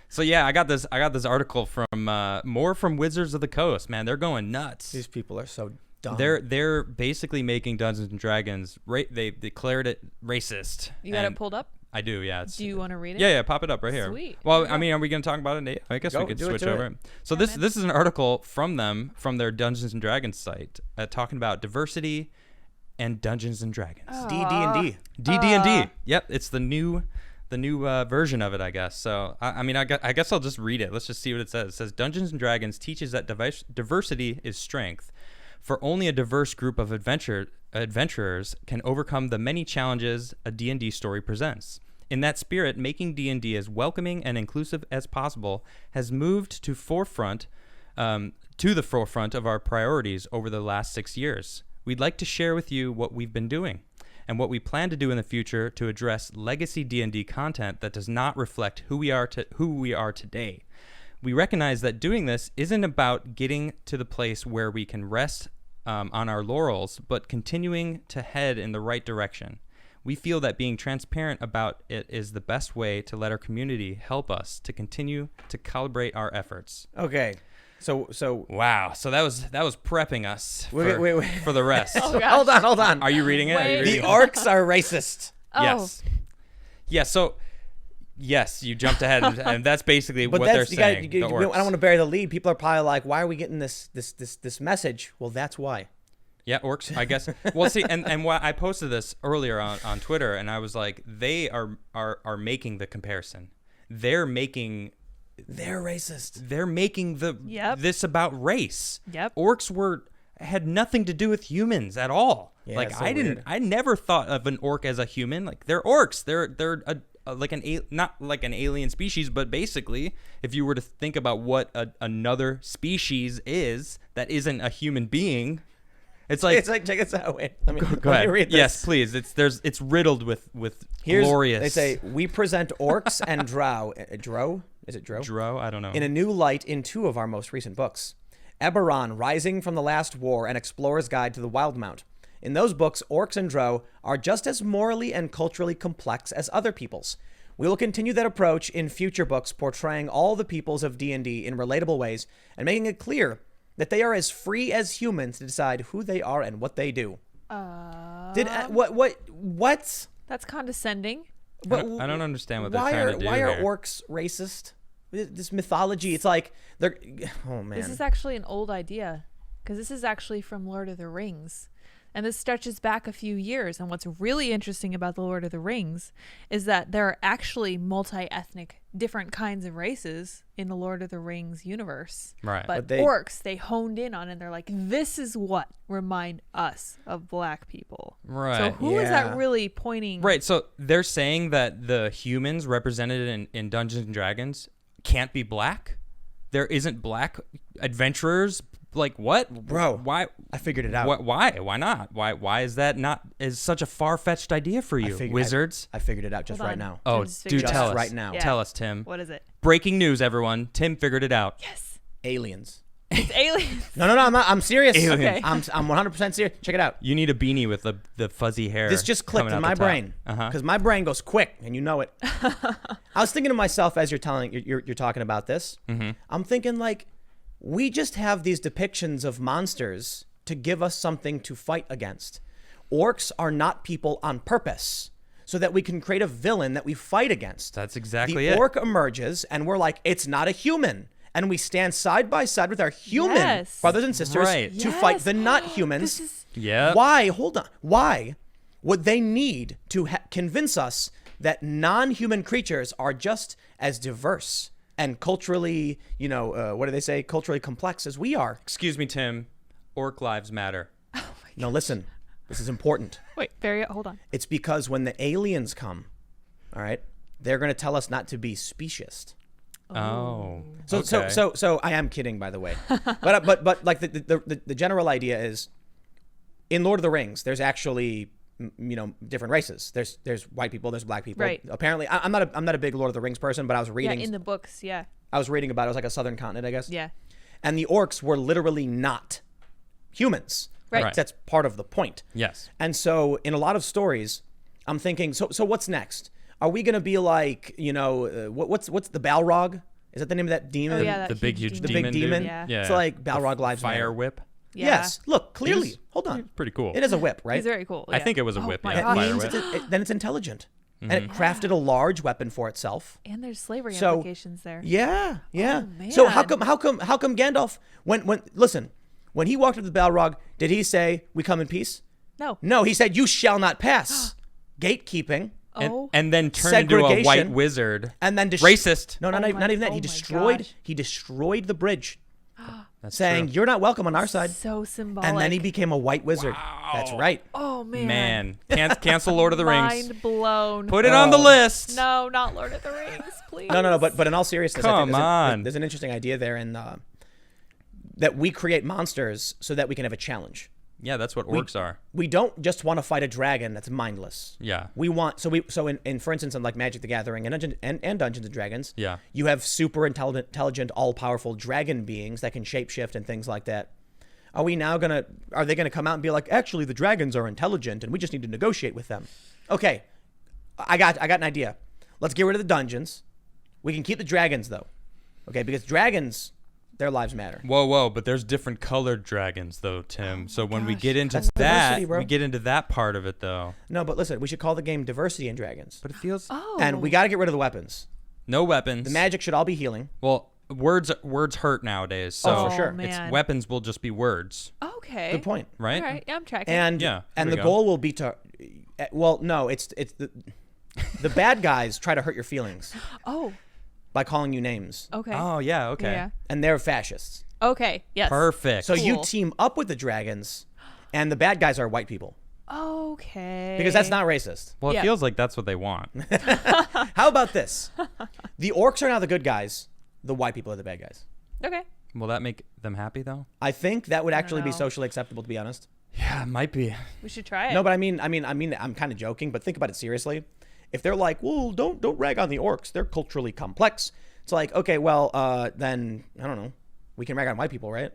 So yeah, I got this article from more from Wizards of the Coast. Man, they're going nuts. These people are so dumb. They're basically making Dungeons and Dragons. They declared it racist. You got it pulled up? I do. Yeah. Do you want to read it? Yeah. Pop it up right here. Sweet. Well, I mean, are we going to talk about it, Nate? I guess we could switch over. So this is an article from their Dungeons and Dragons site talking about diversity and Dungeons and Dragons. D&D. D&D. Yep, it's the new version of it, I guess. So I guess I'll just read it. Let's just see what it says. It says Dungeons and Dragons teaches that diversity is strength. For only a diverse group of adventurers can overcome the many challenges a D&D story presents. In that spirit, making D&D as welcoming and inclusive as possible has moved to the forefront of our priorities over the last 6 years. We'd like to share with you what we've been doing and what we plan to do in the future to address legacy D&D content that does not reflect who we are today. We recognize that doing this isn't about getting to the place where we can rest on our laurels, but continuing to head in the right direction. We feel that being transparent about it is the best way to let our community help us to continue to calibrate our efforts. Okay. So wow. So that was prepping us wait. for the rest. Oh, hold on. Are you reading it? The Orcs are racist. Oh. Yes. Yeah. So yes, you jumped ahead, and that's basically what they're saying. I don't want to bury the lead. People are probably like, "Why are we getting this message?" Well, that's why. Yeah, Orcs, I guess. Well, see, and what I posted this earlier on Twitter, and I was like, they are making the comparison. They're racist. They're making this about race. Yep. Orcs had nothing to do with humans at all. Yeah, like so I never thought of an orc as a human. Like they're orcs. They're not like an alien species, but basically, if you were to think about what another species is that isn't a human being. It's like check this out. Wait, let me read this. Yes, please. It's riddled with glorious. They say we present orcs and drow. Drow? Is it drow? Drow? I don't know. In a new light in 2 of our most recent books, Eberron, Rising from the Last War, and Explorer's Guide to the Wildmount. In those books, orcs and drow are just as morally and culturally complex as other peoples. We will continue that approach in future books, portraying all the peoples of D&D in relatable ways and making it clear that they are as free as humans to decide who they are and what they do. What? That's condescending. I don't understand what they're trying to do. Why are orcs racist? This mythology, it's like they're. Oh man, this is actually an old idea because this is actually from Lord of the Rings. And this stretches back a few years. And what's really interesting about the Lord of the Rings is that there are actually multi-ethnic, different kinds of races in the Lord of the Rings universe. Right. But orcs, they honed in on, and they're like, this is what remind us of black people. Right. So who is that really pointing? Right. So they're saying that the humans represented in Dungeons and Dragons can't be black? There isn't black adventurers? Like what, bro? Why? I figured it out. Why? Why not? Why is that not is such a far-fetched idea for you, Wizards? I figured it out just right now. Oh, dude, tell us right now. Yeah. Tell us, Tim. What is it? Breaking news, everyone! Tim figured it out. Yes. Aliens. It's aliens. No, I'm serious. Aliens. Okay. I'm 100% serious. Check it out. You need a beanie with the fuzzy hair. This just clicked in my brain because my brain goes quick, and you know it. I was thinking to myself as you're talking about this. Mm-hmm. I'm thinking like, we just have these depictions of monsters to give us something to fight against. Orcs are not people on purpose, so that we can create a villain that we fight against. That's exactly it. The orc emerges, and we're like, it's not a human. And we stand side by side with our human brothers and sisters to fight the not humans. Yeah. Why? Hold on. Why would they need to convince us that non-human creatures are just as diverse and culturally, what do they say? Culturally complex as we are? Excuse me, Tim. Orc lives matter. Oh my God. No, listen. This is important. Wait, hold on. It's because when the aliens come, all right, they're going to tell us not to be speciest. Oh. So I am kidding, by the way. but like the general idea is, in Lord of the Rings, there's actually different races. There's white people, there's black people. Right. Apparently, I'm not a big Lord of the Rings person, but I was reading. Yeah, in the books, yeah. I was reading about it. It was like a southern continent, I guess. Yeah. And the orcs were literally not humans. Right. That's part of the point. Yes. And so in a lot of stories, I'm thinking, so what's next? Are we going to be like, what's the Balrog Is that the name of that demon? Oh yeah, that The big, huge the demon. big dude. demon. Yeah. Yeah. It's like Balrog Lives Fire Matter. whip. Yeah. Yes. Look, clearly. He's- Hold on. Pretty cool. It is a whip, right? He's very cool. I yeah. think it was a Oh whip, my yeah. That gosh. Fire means whip. then it's intelligent. And it crafted a large weapon for itself. And there's slavery So, implications there. Yeah, yeah. Oh, So man. how come Gandalf when he walked up to the Balrog, did he say, "We come in peace"? No. No, he said, "You shall not pass." Gatekeeping, Oh. And then turned into a white Segregation. wizard. and then Racist. No, Oh not my- even that. oh He my destroyed. gosh. He destroyed the bridge, That's saying, true. "You're not welcome on our side." So symbolic. And then he became a white wizard. That's right. Oh man. Man, cancel Lord of the Rings. Mind blown. Put it on the Oh. list. No, not Lord of the Rings, please. No. But in all seriousness, I think Come on. there's an interesting idea there in that we create monsters so that we can have a challenge. Yeah, that's what orcs are. We don't just want to fight a dragon that's mindless. Yeah. We want so in for instance in like Magic the Gathering and Dungeons and Dragons. Yeah. You have super intelligent, all powerful dragon beings that can shapeshift and things like that. Are they gonna come out and be like, actually the dragons are intelligent and we just need to negotiate with them? Okay, I got an idea. Let's get rid of the dungeons. We can keep the dragons though. Okay, because dragons, their lives matter. Whoa, but there's different colored dragons though, Tim. So when we gosh. get into That's diversity, that, bro. we get into that part of it though. No, but listen, we should call the game Diversity in Dragons. But it feels Oh. And we got to get rid of the weapons. no weapons. The magic should all be healing. Well, words hurt nowadays. So Oh, for sure. Man. it's weapons will just be words, Okay. Good point. right? All right. Yeah, I'm tracking. And Yeah, and there the we go. goal will be to well, no, it's the bad guys try to hurt your feelings oh. by calling you names. Okay. Oh yeah, okay. Yeah. And they're fascists. Okay. Yes. Perfect. So you Cool. team up with the dragons and the bad guys are white people Okay. because that's not racist. well, it Yeah. feels like that's what they want. How about this? The orcs are now the good guys, the white people are the bad guys. Okay. Will that make them happy though? I think that would actually be know. socially acceptable, to be honest. Yeah, it might be. We should try it. No, but I mean, I'm kind of joking, but think about it seriously. If they're like, well, don't rag on the orcs, they're culturally complex. It's like, okay, well, then I don't know, we can rag on white people, right?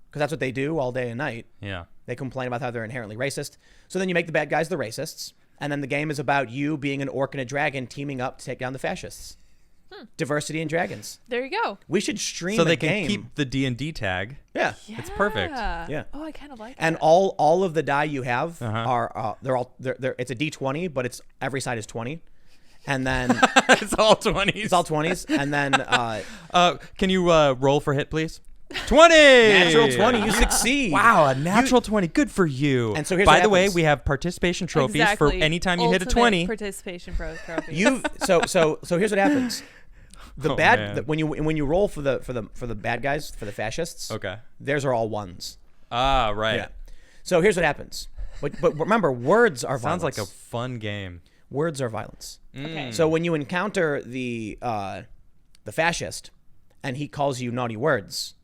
Because that's what they do all day and night. Yeah. They complain about how they're inherently racist. So then you make the bad guys the racists, and then the game is about you being an orc and a dragon teaming up to take down the fascists. Diversity in dragons. There you go. We should stream So a they can game. keep the D&D tag. Yeah. It's perfect. Yeah. Oh, I kind of like And that. all of the die you have Uh-huh. are they're it's a D20, but it's every side is 20, and then It's all 20s. it's all 20s, and then Can you roll for hit, please? 20! natural 20, you succeed. Wow, a natural 20. Good for you. And so here's By what the way, happens. we have participation trophies Exactly. for anytime you hit a Ultimate 20. Participation trophy. You so here's what happens. The Oh, bad man. when you roll for the bad guys, for the fascists, Okay. theirs are all ones. Ah, right. Yeah. So here's what happens. But remember, words are Sounds violence. like a fun game. Words are violence. Okay. So when you encounter the fascist and he calls you naughty words,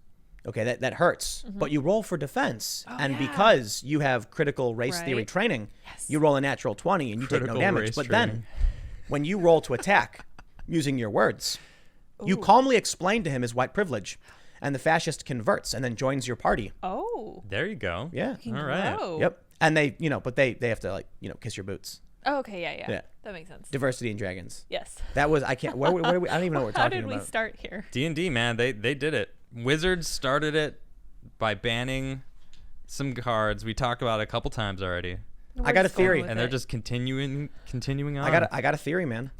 okay, that hurts. But you roll for defense, and yeah. because you have critical race theory Right. training, Yes. you roll a natural 20 and you take Critical no damage. race But training. then, when you roll to attack using your words, you Ooh. calmly explain to him his white privilege, and the fascist converts and then joins your party. Oh. There you go. Yeah. Can All right. grow. Yep. And they, but they have to kiss your boots. Oh, okay. Yeah. Yeah. That makes sense. Diversity in dragons. Yes. That was I can't. What are we, I don't even know what we're How talking did we about. start here? D&D, man, they did it. Wizards started it by banning some cards. We talked about it a couple times already. I got a just going theory. with And they're it. just continuing on. I got a theory, man.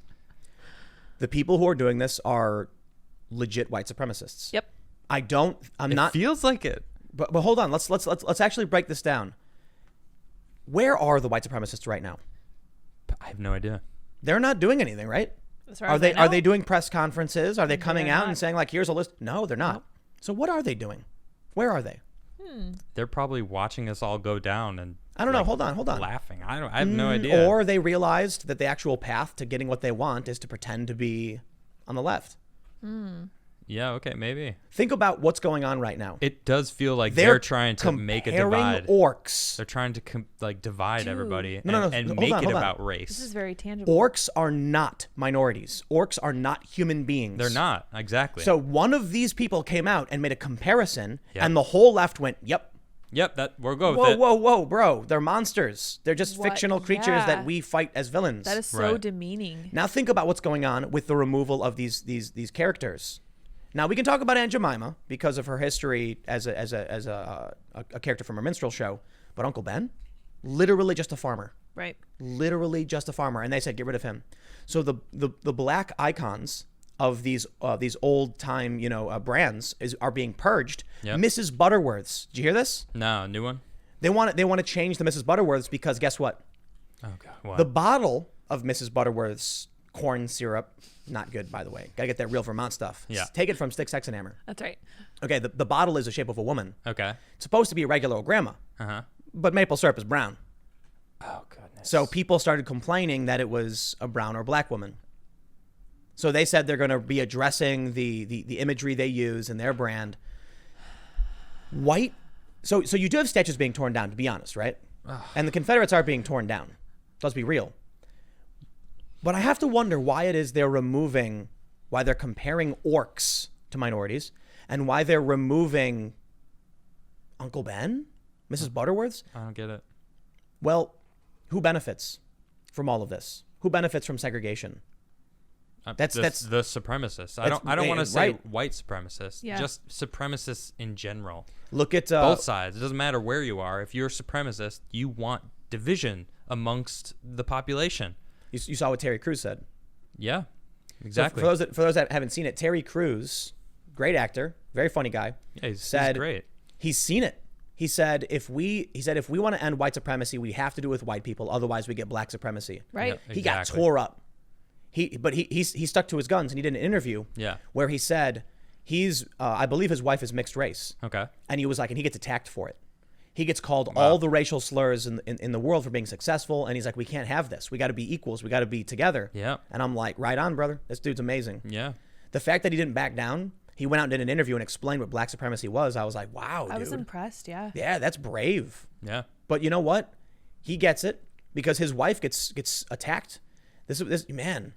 The people who are doing this are legit white supremacists. Yep. I'm It not. feels like it. But hold on. Let's actually break this down. Where are the white supremacists right now? I have no idea. They're not doing anything, right? As far Are as they I know. doing press conferences? Are they coming They're out not. and saying like, "Here's a list"? No, they're not. So what are they doing? Where are they? They're probably watching us all go down and I don't know. like, Hold on. laughing. I have no idea. Or they realized that the actual path to getting what they want is to pretend to be on the left. Yeah, okay, maybe. Think about what's going on right now. It does feel like they're trying to make a comparing divide. Orcs. They're trying to divide Dude. everybody No, and hold make on, it hold on. about This race. is very tangible. Orcs are not minorities. Orcs are not human beings. They're not, exactly. So one of these people came out and made a comparison, Yep. and the whole left went, "Yep, Yep, we'll go with whoa, it. whoa, bro, they're monsters. They're just What? fictional creatures Yeah. that we fight as villains." That is so Right. demeaning. Now think about what's going on with the removal of these characters. Now we can talk about Aunt Jemima because of her history as a character from a minstrel show, but Uncle Ben, literally just a farmer. Right. Literally just a farmer, and they said get rid of him. So the black icons of these old time brands are being purged. Yep. Mrs. Butterworth's. Did you hear this? No, new one. They want to change the Mrs. Butterworth's because guess what? Oh god. What? The bottle of Mrs. Butterworth's corn syrup, not good by the way. Gotta get that real Vermont stuff. Yeah. Take it from Sticks, Hex, and Hammer. That's right. Okay, the bottle is the shape of a woman. Okay. It's supposed to be a regular old grandma, but maple syrup is brown. Oh goodness. So people started complaining that it was a brown or black woman. So they said they're going to be addressing the imagery they use in their brand. White. So you do have statues being torn down, to be honest, right? And the Confederates are being torn down. Let's be real. But I have to wonder why it is why they're comparing orcs to minorities, and why they're removing Uncle Ben, Mrs. Butterworth's. I don't get it. Well, who benefits from all of this? Who benefits from segregation? That's the supremacists. I don't want to say right. white supremacists. Yeah. Just supremacists in general. Look at Both sides. It doesn't matter where you are. If you're a supremacist, you want division amongst the population. You saw what Terry Crews said. Yeah, exactly. So for those that haven't seen it, Terry Crews, great actor, very funny guy. Yeah, he's said great. He's seen it. He said if we want to end white supremacy, we have to do it with white people. Otherwise, we get black supremacy. Right. Yeah. He got Exactly. tore up. He stuck to his guns, and he did an interview. Yeah. Where he said I believe his wife is mixed race. Okay. And he was like, and he gets attacked for it. He gets called all the racial slurs in the world for being successful, and he's like, we can't have this. We got to be equals. We got to be together. Yeah. And I'm like, right on, brother. This dude's amazing. Yeah. The fact that he didn't back down, he went out and did an interview and explained what black supremacy was. I was like, wow, dude. I was impressed. Yeah. Yeah, that's brave. Yeah. But you know what? He gets it because his wife gets attacked. This man,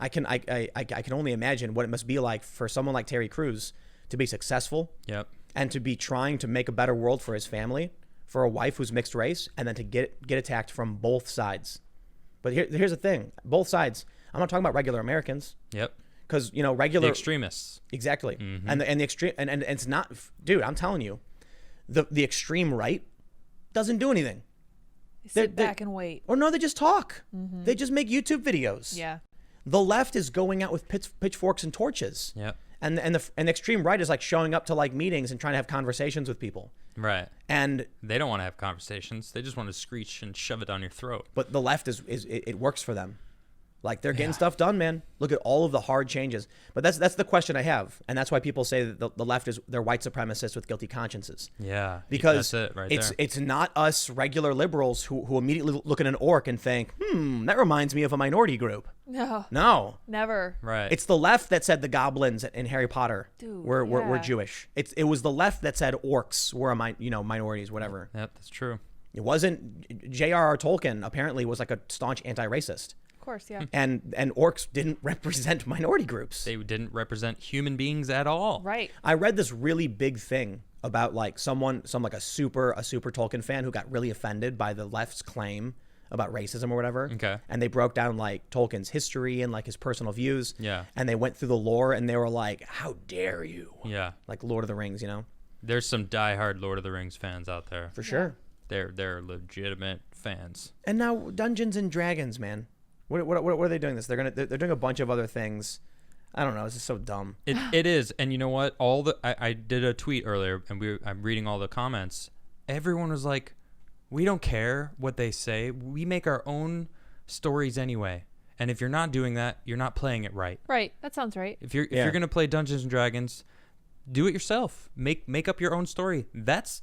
I can only imagine what it must be like for someone like Terry Crews to be successful. Yep. And to be trying to make a better world for his family, for a wife who's mixed race, and then to get attacked from both sides. But here's the thing: both sides. I'm not talking about regular Americans. Yep. Because regular The extremists. exactly, Mm-hmm. and the extreme, and it's not, dude. I'm telling you, the extreme right doesn't do anything. Sit back and wait. Or no, they just talk. They just make YouTube videos. Yeah. The left is going out with pitchforks and torches. Yep. And the extreme right is like showing up to like meetings and trying to have conversations with people. Right. And They don't want to have conversations. They just want to screech and shove it down your throat. but the left it works for them. Like they're getting stuff done, man. Look at all of the hard changes. But that's the question I have, and that's why people say that the left they're white supremacists with guilty consciences. Yeah. Because that's it right there. it's not us regular liberals who immediately look at an orc and think, that reminds me of a minority group. No. No. Never. Right. It's the left that said the goblins in Harry Potter Dude, were yeah. Jewish. It was the left that said orcs were minorities, whatever. Yep, that's true. It wasn't. J.R.R. Tolkien apparently was like a staunch anti-racist. Of course. Yeah. And orcs didn't represent minority groups. They didn't represent human beings at all. Right. I read this really big thing about like some like a super Tolkien fan who got really offended by the left's claim about racism or whatever. Okay. And they broke down like Tolkien's history and like his personal views. Yeah. And they went through the lore and they were like, how dare you? Yeah. Like Lord of the Rings, There's some diehard Lord of the Rings fans out there. For sure. They're legitimate fans. And now Dungeons and Dragons, man. What are they doing this? They're doing a bunch of other things. I don't know. It's just so dumb. It is, and you know what? I did a tweet earlier, and I'm reading all the comments. Everyone was like, "We don't care what they say. We make our own stories anyway. And if you're not doing that, you're not playing it right. Right. That sounds right. If you're gonna play Dungeons and Dragons, do it yourself. Make up your own story. That's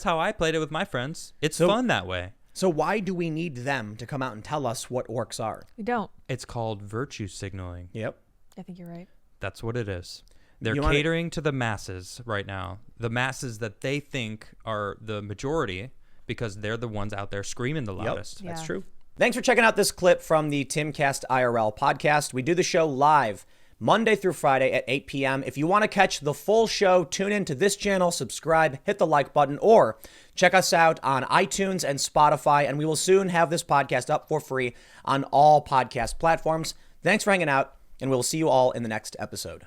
how I played it with my friends. It's fun that way. So why do we need them to come out and tell us what orcs are? We don't. It's called virtue signaling. Yep. I think you're right. That's what it is. They're You wanna- catering to the masses right now. The masses that they think are the majority because they're the ones out there screaming the loudest. That's Yeah. true. Thanks for checking out this clip from the Timcast IRL podcast. We do the show live Monday through Friday at 8 p.m. If you want to catch the full show, tune in to this channel, subscribe, hit the like button, or check us out on iTunes and Spotify, and we will soon have this podcast up for free on all podcast platforms. Thanks for hanging out, and we'll see you all in the next episode.